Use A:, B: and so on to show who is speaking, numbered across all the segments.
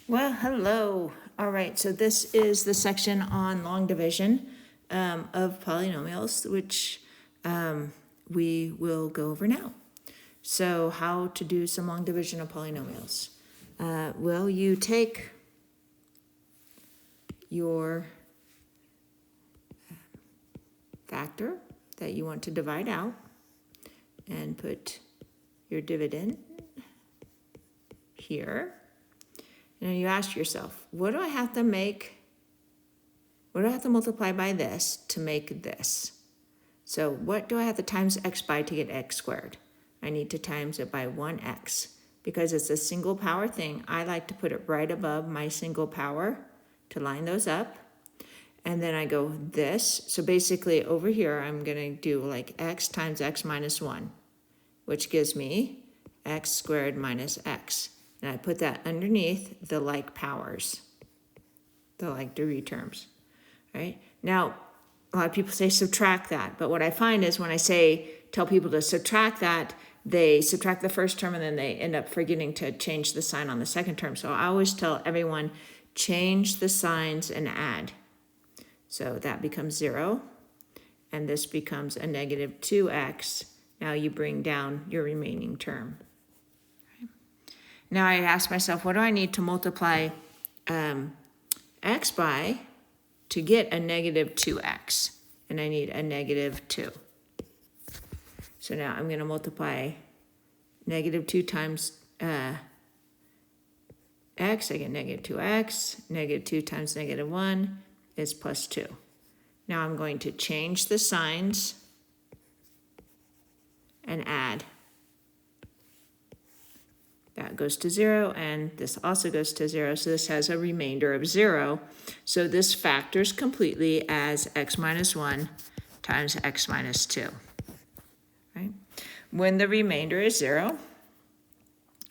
A: Well, hello. All right, so this is the section on long division of polynomials, which we will go over now. So how to do some long division of polynomials. Well, you take your factor that you want to divide out and put your dividend here. And you ask yourself, what do I have to multiply by this to make this? So what do I have to times x by to get x squared? I need to times it by 1x. Because it's a single power thing, I like to put it right above my single power to line those up. And then I go this. So basically over here, I'm going to do like x times x minus 1, which gives me x squared minus x. And I put that underneath the like powers, the like degree terms, right? Now, a lot of people say subtract that, but what I find is when I tell people to subtract that, they subtract the first term and then they end up forgetting to change the sign on the second term. So I always tell everyone, change the signs and add. So that becomes 0, and this becomes a negative 2x. Now you bring down your remaining term. Now I ask myself, what do I need to multiply x by to get a negative 2x? And I need a negative 2. So now I'm going to multiply negative 2 times x. I get negative 2x. Negative 2 times negative 1 is plus 2. Now I'm going to change the signs and add. That goes to 0, and this also goes to 0, so this has a remainder of 0. So this factors completely as x minus 1 times x minus 2. Right? When the remainder is 0,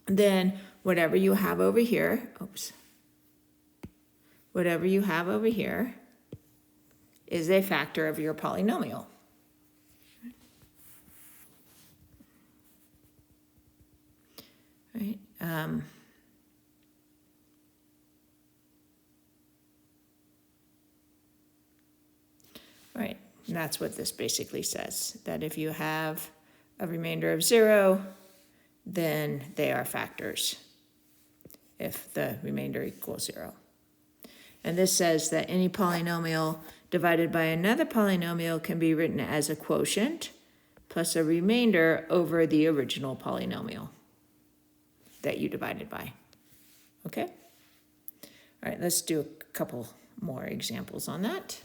A: then whatever you have over here, whatever you have over here is a factor of your polynomial. Right? Right, and that's what this basically says, that if you have a remainder of 0, then they are factors if the remainder equals 0. And this says that any polynomial divided by another polynomial can be written as a quotient plus a remainder over the original polynomial that you divided by. Okay? All right, let's do a couple more examples on that.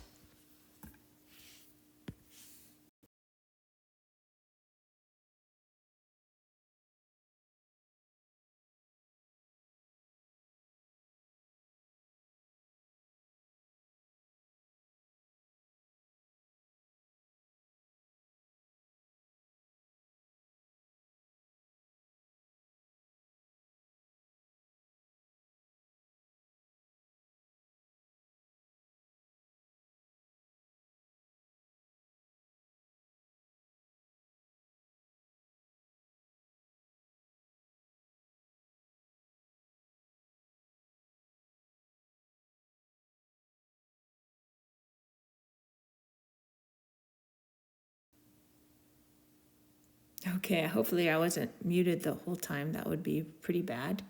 A: Okay, hopefully I wasn't muted the whole time. That would be pretty bad.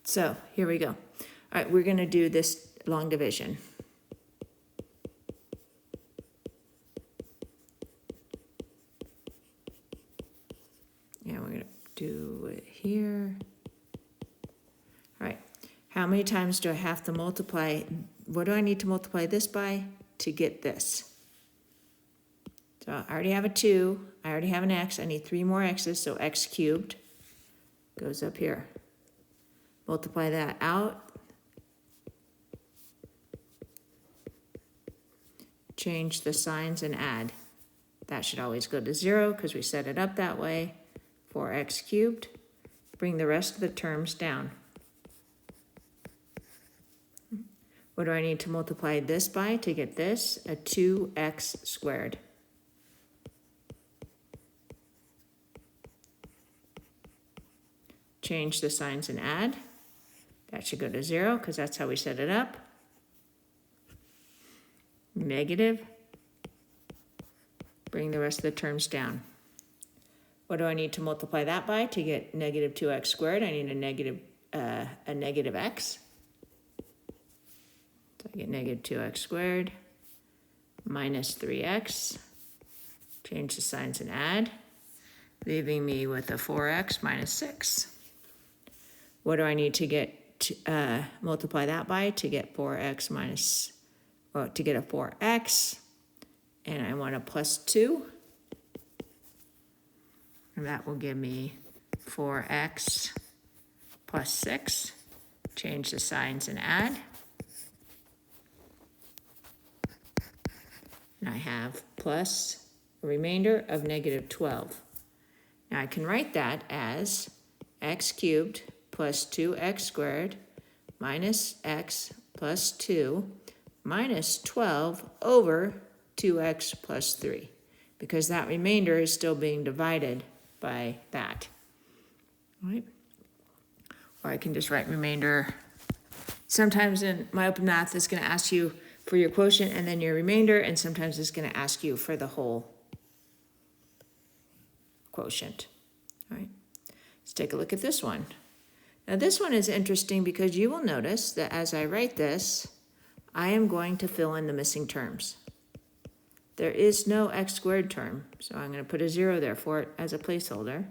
A: So here we go. All right, we're going to do this long division. Yeah, we're going to do it here. All right, how many times do I have to multiply? What do I need to multiply this by to get this? So I already have a 2. I already have an x. I need 3 more x's, so x cubed goes up here. Multiply that out. Change the signs and add. That should always go to 0 because we set it up that way. 4x cubed. Bring the rest of the terms down. What do I need to multiply this by to get this? A 2x squared. change the signs and add. That should go to 0 because that's how we set it up. Negative. Bring the rest of the terms down. What do I need to multiply that by to get negative 2x squared? I need a negative x. So I get negative 2x squared minus 3x. Change the signs and add, leaving me with a 4x minus 6. What do I need to get multiply that by to get 4x minus, or to get a 4x? And I want a plus 2. And that will give me 4x plus 6. Change the signs and add. And I have plus a remainder of negative 12. Now I can write that as x cubed plus 2x squared minus x plus 2 minus 12 over 2x plus 3, because that remainder is still being divided by that. All right? Or I can just write remainder. Sometimes in my open math, it's going to ask you for your quotient and then your remainder, and sometimes it's going to ask you for the whole quotient. All right, let's take a look at this one. Now this one is interesting because you will notice that as I write this, I am going to fill in the missing terms. There is no x squared term, so I'm going to put a 0 there for it as a placeholder,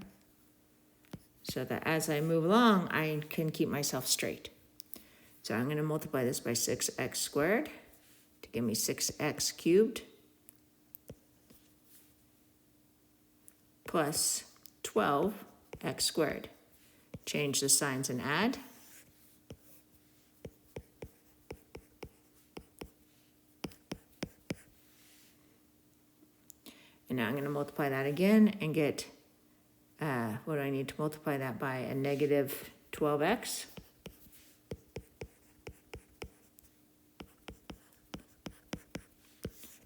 A: so that as I move along, I can keep myself straight. So I'm going to multiply this by 6x squared to give me 6x cubed plus 12x squared. Change the signs and add. And now I'm going to multiply that again and get, what do I need to multiply that by? A negative 12x.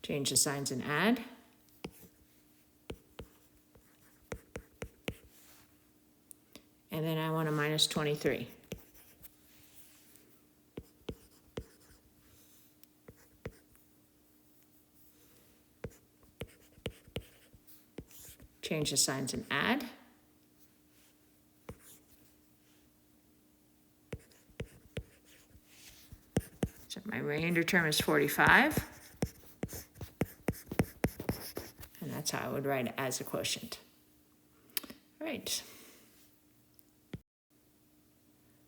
A: Change the signs and add. And then I want a minus 23. Change the signs and add. So my remainder term is 45. And that's how I would write it as a quotient. All right.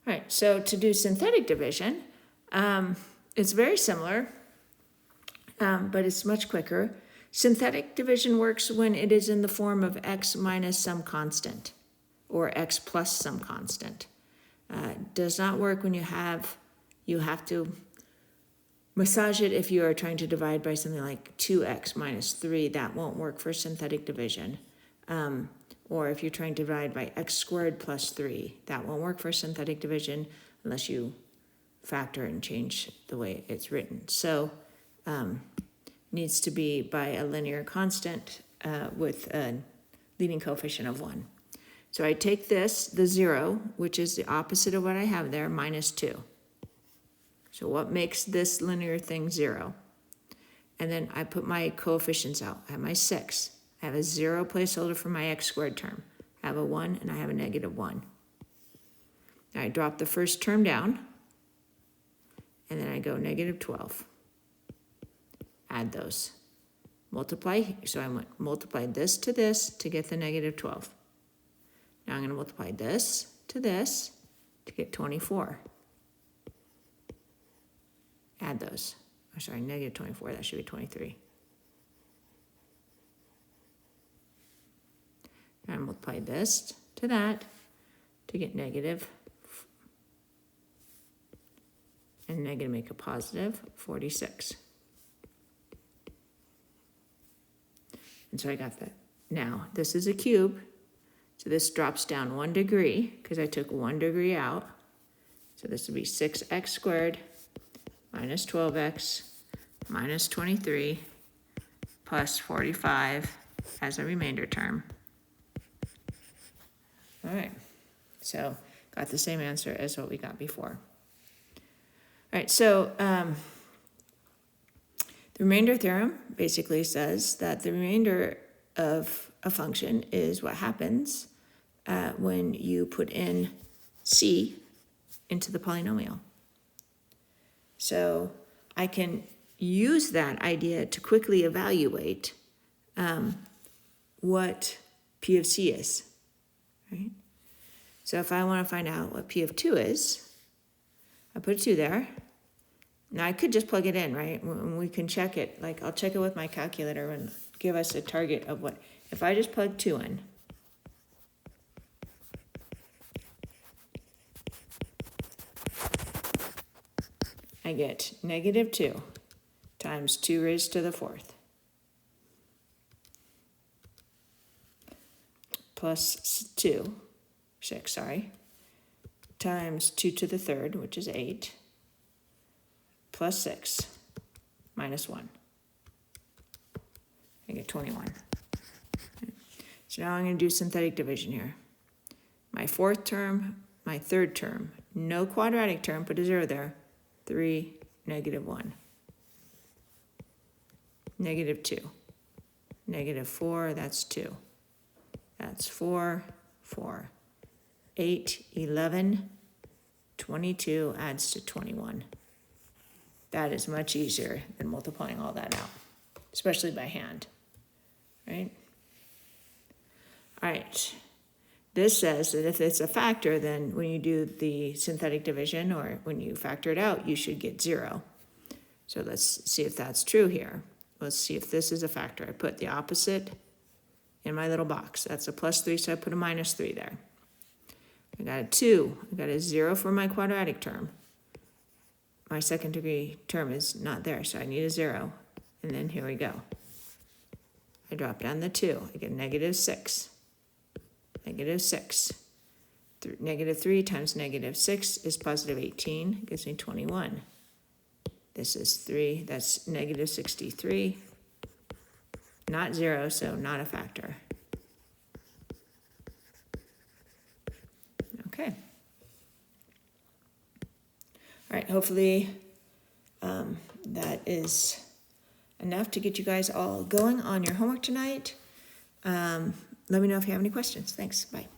A: All right, so to do synthetic division, it's very similar, but it's much quicker. Synthetic division works when it is in the form of x minus some constant or x plus some constant. Does not work when you have to massage it if you are trying to divide by something like 2x minus 3. That won't work for synthetic division. Or if you're trying to divide by x squared plus 3, that won't work for synthetic division unless you factor and change the way it's written. So needs to be by a linear constant with a leading coefficient of 1. So I take this, the 0, which is the opposite of what I have there, minus 2. So what makes this linear thing 0? And then I put my coefficients out. I have my 6. I have a 0 placeholder for my x squared term. I have a 1 and I have a negative 1. Now I drop the first term down, and then I go negative 12. Add those. Multiply, so I multiplied this to get the negative 12. Now I'm going to multiply this to get 24. Add those. Oh, sorry, negative 24, that should be 23. And multiply this to that to get negative, and negative make a positive, 46. And so I got that. Now, this is a cube, so this drops down 1 degree because I took 1 degree out. So this would be 6x squared minus 12x minus 23 plus 45 as a remainder term. All right, so got the same answer as what we got before. All right, so the remainder theorem basically says that the remainder of a function is what happens when you put in c into the polynomial. So I can use that idea to quickly evaluate what P of C is, right? So if I want to find out what P of 2 is, I put 2 there. Now I could just plug it in, right? We can check it. Like I'll check it with my calculator and give us a target of what. If I just plug 2 in, I get -2 times 2 raised to the 4th plus 6, times 2 to the 3rd, which is 8, plus 6 minus 1. I get 21. So now I'm going to do synthetic division here. My 4th term, my 3rd term, no quadratic term, put a 0 there. 3, -1. -2. -4, that's 2. That's 4, 4. 8, 11, 22 adds to 21. That is much easier than multiplying all that out, especially by hand, right? All right. This says that if it's a factor, then when you do the synthetic division or when you factor it out, you should get 0. So let's see if that's true here. Let's see if this is a factor. I put the opposite in my little box. That's a +3, so I put a -3 there. I got a 2. I got a 0 for my quadratic term. My second degree term is not there, so I need a 0. And then here we go. I drop down the 2. I get -6. -6. -3 times -6 is +18. It gives me 21. This is 3. That's -63. Not 0, so not a factor. Okay. All right, hopefully that is enough to get you guys all going on your homework tonight. Let me know if you have any questions. Thanks. Bye.